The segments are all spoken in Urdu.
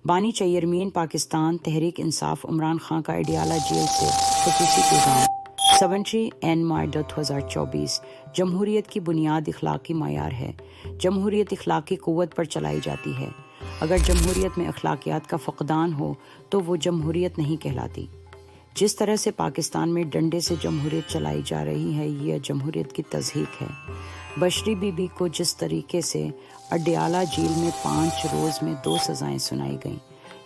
بانی چیئرمین پاکستان تحریک انصاف عمران خان کا اڈیالہ جیل سے خصوصی پیغام 17 مارچ 2024 جمہوریت کی بنیاد اخلاقی معیار ہے۔ جمہوریت اخلاقی قوت پر چلائی جاتی ہے۔ اگر جمہوریت میں اخلاقیات کا فقدان ہو تو وہ جمہوریت نہیں کہلاتی۔ جس طرح سے پاکستان میں ڈنڈے سے جمہوریت چلائی جا رہی ہے، یہ جمہوریت کی تضحیک ہے۔ بشری بی بی کو جس طریقے سے اڈیالہ جیل میں 5 روز میں 2 سزائیں سنائی گئیں،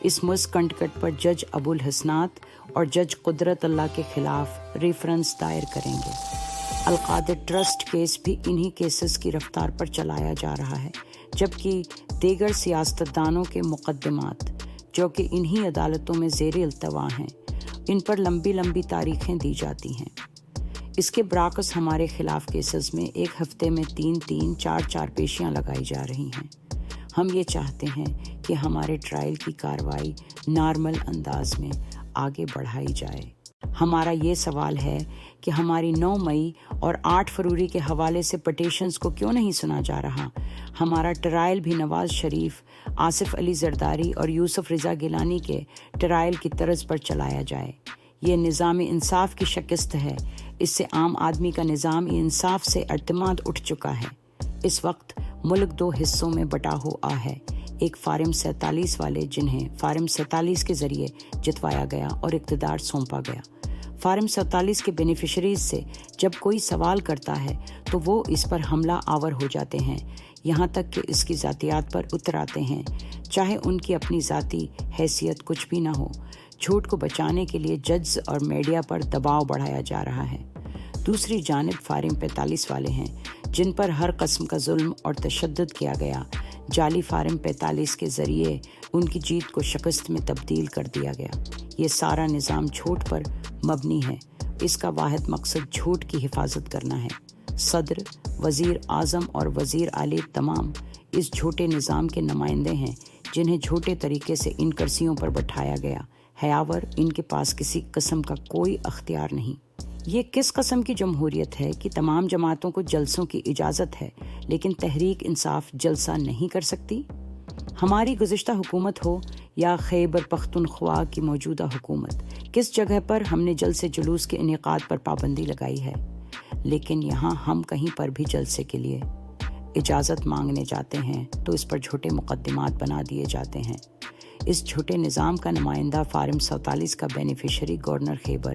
اس مسکنڈکٹ پر جج ابو الحسنات اور جج قدرت اللہ کے خلاف ریفرنس دائر کریں گے۔ القادر ٹرسٹ کیس بھی انہی کیسز کی رفتار پر چلایا جا رہا ہے، جبکہ دیگر سیاستدانوں کے مقدمات جو کہ انہی عدالتوں میں زیر التوا ہیں، ان پر لمبی لمبی تاریخیں دی جاتی ہیں۔ اس کے برعکس ہمارے خلاف کیسز میں ایک ہفتے میں 3 4 پیشیاں لگائی جا رہی ہیں۔ ہم یہ چاہتے ہیں کہ ہمارے ٹرائل کی کارروائی نارمل انداز میں آگے بڑھائی جائے۔ ہمارا یہ سوال ہے کہ ہماری 9 مئی اور 8 فروری کے حوالے سے پٹیشنز کو کیوں نہیں سنا جا رہا؟ ہمارا ٹرائل بھی نواز شریف، آصف علی زرداری اور یوسف رضا گیلانی کے ٹرائل کی طرز پر چلایا جائے۔ یہ نظام انصاف کی شکست ہے۔ اس سے عام آدمی کا نظام انصاف سے اعتماد اٹھ چکا ہے۔ اس وقت ملک 2 حصوں میں بٹا ہوا ہے، ایک فارم 47 والے جنہیں فارم 47 کے ذریعے جتوایا گیا اور اقتدار سونپا گیا۔ فارم 47 کے بینیفیشریز سے جب کوئی سوال کرتا ہے تو وہ اس پر حملہ آور ہو جاتے ہیں، یہاں تک کہ اس کی ذاتیات پر اتر آتے ہیں، چاہے ان کی اپنی ذاتی حیثیت کچھ بھی نہ ہو۔ جھوٹ کو بچانے کے لیے ججز اور میڈیا پر دباؤ بڑھایا جا رہا ہے۔ دوسری جانب فارم 45 والے ہیں، جن پر ہر قسم کا ظلم اور تشدد کیا گیا۔ جعلی فارم 45 کے ذریعے ان کی جیت کو شکست میں تبدیل کر دیا گیا۔ یہ سارا نظام جھوٹ پر مبنی ہے۔ اس کا واحد مقصد جھوٹ کی حفاظت کرنا ہے۔ صدر، وزیر اعظم اور وزیر اعلی تمام اس جھوٹے نظام کے نمائندے ہیں، جنہیں جھوٹے طریقے سے ان کرسیوں پر بٹھایا گیا۔ حیاور ان کے پاس کسی قسم کا کوئی اختیار نہیں۔ یہ کس قسم کی جمہوریت ہے کہ تمام جماعتوں کو جلسوں کی اجازت ہے، لیکن تحریک انصاف جلسہ نہیں کر سکتی؟ ہماری گزشتہ حکومت ہو یا خیبر پختونخوا کی موجودہ حکومت، کس جگہ پر ہم نے جلسے جلوس کے انعقاد پر پابندی لگائی ہے؟ لیکن یہاں ہم کہیں پر بھی جلسے کے لیے اجازت مانگنے جاتے ہیں تو اس پر جھوٹے مقدمات بنا دیے جاتے ہیں۔ اس جھوٹے نظام کا نمائندہ فارم 47 کا بینیفیشری گورنر خیبر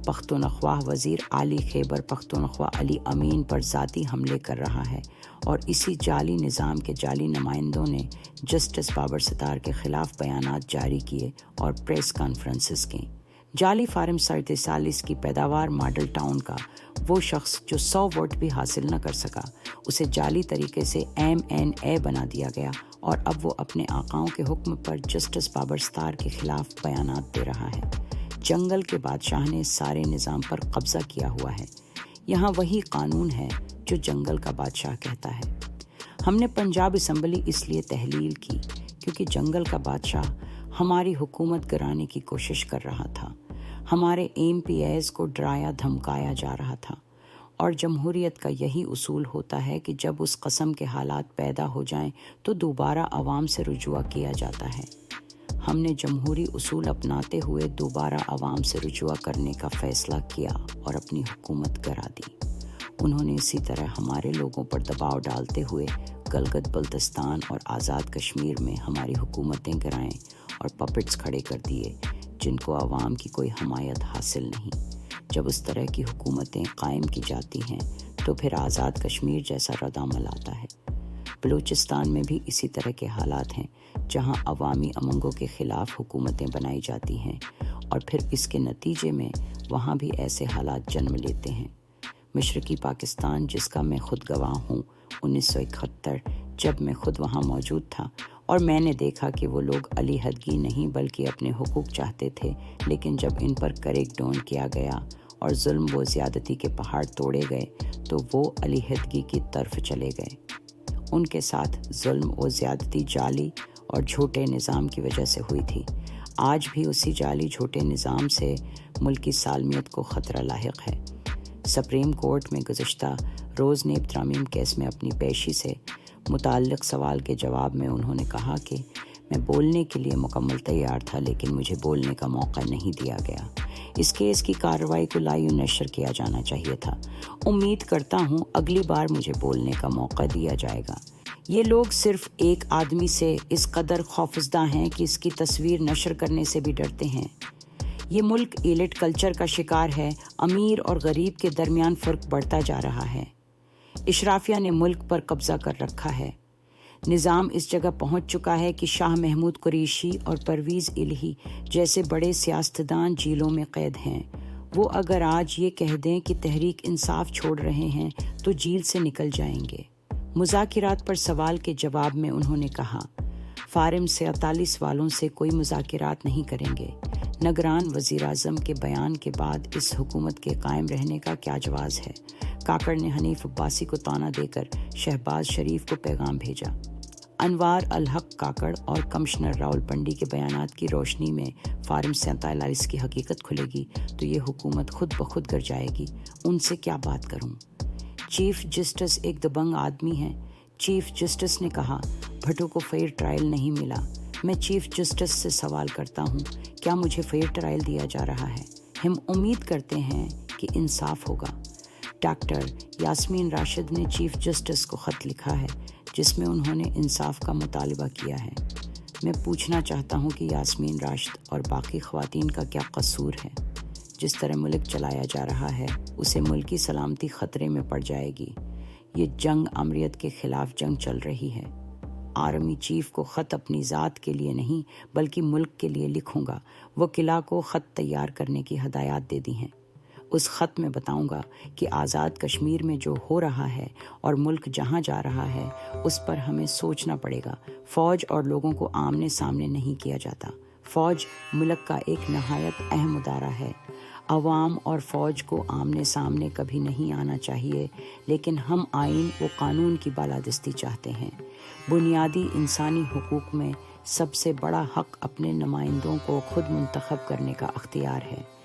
پختونخوا وزیر اعلی خیبر پختونخوا علی امین پر ذاتی حملے کر رہا ہے، اور اسی جعلی نظام کے جعلی نمائندوں نے جسٹس بابر ستار کے خلاف بیانات جاری کیے اور پریس کانفرنسز کیں۔ جعلی فارم 47 کی پیداوار ماڈل ٹاؤن کا وہ شخص جو 100 ووٹ بھی حاصل نہ کر سکا، اسے جعلی طریقے سے MNA بنا دیا گیا، اور اب وہ اپنے آقاؤں کے حکم پر جسٹس بابر ستار کے خلاف بیانات دے رہا ہے۔ جنگل کے بادشاہ نے سارے نظام پر قبضہ کیا ہوا ہے۔ یہاں وہی قانون ہے جو جنگل کا بادشاہ کہتا ہے۔ ہم نے پنجاب اسمبلی اس لیے تحلیل کی کیونکہ جنگل کا بادشاہ ہماری حکومت گرانے کی کوشش کر رہا تھا۔ ہمارے MPs کو ڈرایا دھمکایا جا رہا تھا، اور جمہوریت کا یہی اصول ہوتا ہے کہ جب اس قسم کے حالات پیدا ہو جائیں تو دوبارہ عوام سے رجوع کیا جاتا ہے۔ ہم نے جمہوری اصول اپناتے ہوئے دوبارہ عوام سے رجوع کرنے کا فیصلہ کیا اور اپنی حکومت گرا دی۔ انہوں نے اسی طرح ہمارے لوگوں پر دباؤ ڈالتے ہوئے گلگت بلتستان اور آزاد کشمیر میں ہماری حکومتیں گرائیں اور پپٹس کھڑے کر دیے جن کو عوام کی کوئی حمایت حاصل نہیں۔ جب اس طرح کی حکومتیں قائم کی جاتی ہیں تو پھر آزاد کشمیر جیسا ردعمل آتا ہے۔ بلوچستان میں بھی اسی طرح کے حالات ہیں، جہاں عوامی امنگوں کے خلاف حکومتیں بنائی جاتی ہیں، اور پھر اس کے نتیجے میں وہاں بھی ایسے حالات جنم لیتے ہیں۔ مشرقی پاکستان، جس کا میں خود گواہ ہوں، 1971 جب میں خود وہاں موجود تھا اور میں نے دیکھا کہ وہ لوگ علیحدگی نہیں بلکہ اپنے حقوق چاہتے تھے، لیکن جب ان پر کریک ڈاؤن کیا گیا اور ظلم و زیادتی کے پہاڑ توڑے گئے تو وہ علیحدگی کی طرف چلے گئے۔ ان کے ساتھ ظلم و زیادتی جعلی اور جھوٹے نظام کی وجہ سے ہوئی تھی۔ آج بھی اسی جعلی جھوٹے نظام سے ملکی سالمیت کو خطرہ لاحق ہے۔ سپریم کورٹ میں گزشتہ روز نیب ترامیم کیس میں اپنی پیشی سے متعلق سوال کے جواب میں انہوں نے کہا کہ میں بولنے کے لیے مکمل تیار تھا، لیکن مجھے بولنے کا موقع نہیں دیا گیا۔ اس کیس کی کارروائی کو لائیو نشر کیا جانا چاہیے تھا۔ امید کرتا ہوں اگلی بار مجھے بولنے کا موقع دیا جائے گا۔ یہ لوگ صرف ایک آدمی سے اس قدر خوفزدہ ہیں کہ اس کی تصویر نشر کرنے سے بھی ڈرتے ہیں۔ یہ ملک ایلٹ کلچر کا شکار ہے۔ امیر اور غریب کے درمیان فرق بڑھتا جا رہا ہے۔ اشرافیہ نے ملک پر قبضہ کر رکھا ہے۔ نظام اس جگہ پہنچ چکا ہے کہ شاہ محمود قریشی اور پرویز الہی جیسے بڑے سیاستدان جیلوں میں قید ہیں۔ وہ اگر آج یہ کہہ دیں کہ تحریک انصاف چھوڑ رہے ہیں تو جیل سے نکل جائیں گے۔ مذاکرات پر سوال کے جواب میں انہوں نے کہا، فارم 47 والوں سے کوئی مذاکرات نہیں کریں گے۔ نگران وزیر اعظم کے بیان کے بعد اس حکومت کے قائم رہنے کا کیا جواز ہے؟ کاکڑ نے حنیف عباسی کو طعنہ دے کر شہباز شریف کو پیغام بھیجا۔ انوار الحق کاکڑ اور کمشنر راولپنڈی کے بیانات کی روشنی میں فارم 47 کی حقیقت کھلے گی تو یہ حکومت خود بخود گر جائے گی۔ ان سے کیا بات کروں؟ چیف جسٹس ایک دبنگ آدمی ہے۔ چیف جسٹس نے کہا، بھٹو کو فیئر ٹرائل نہیں ملا۔ میں چیف جسٹس سے سوال کرتا ہوں، کیا مجھے فیئر ٹرائل دیا جا رہا ہے؟ ہم امید کرتے ہیں کہ انصاف ہوگا۔ ڈاکٹر یاسمین راشد نے چیف جسٹس کو خط لکھا ہے جس میں انہوں نے انصاف کا مطالبہ کیا ہے۔ میں پوچھنا چاہتا ہوں کہ یاسمین راشد اور باقی خواتین کا کیا قصور ہے؟ جس طرح ملک چلایا جا رہا ہے اسے ملکی سلامتی خطرے میں پڑ جائے گی۔ یہ جنگ امریت کے خلاف جنگ چل رہی ہے۔ آرمی چیف کو خط اپنی ذات کے لیے نہیں بلکہ ملک کے لیے لکھوں گا۔ وکلاء کو خط تیار کرنے کی ہدایات دے دی ہیں۔ اس خط میں بتاؤں گا کہ آزاد کشمیر میں جو ہو رہا ہے اور ملک جہاں جا رہا ہے اس پر ہمیں سوچنا پڑے گا۔ فوج اور لوگوں کو آمنے سامنے نہیں کیا جاتا۔ فوج ملک کا ایک نہایت اہم ادارہ ہے۔ عوام اور فوج کو آمنے سامنے کبھی نہیں آنا چاہیے، لیکن ہم آئین و قانون کی بالادستی چاہتے ہیں۔ بنیادی انسانی حقوق میں سب سے بڑا حق اپنے نمائندوں کو خود منتخب کرنے کا اختیار ہے۔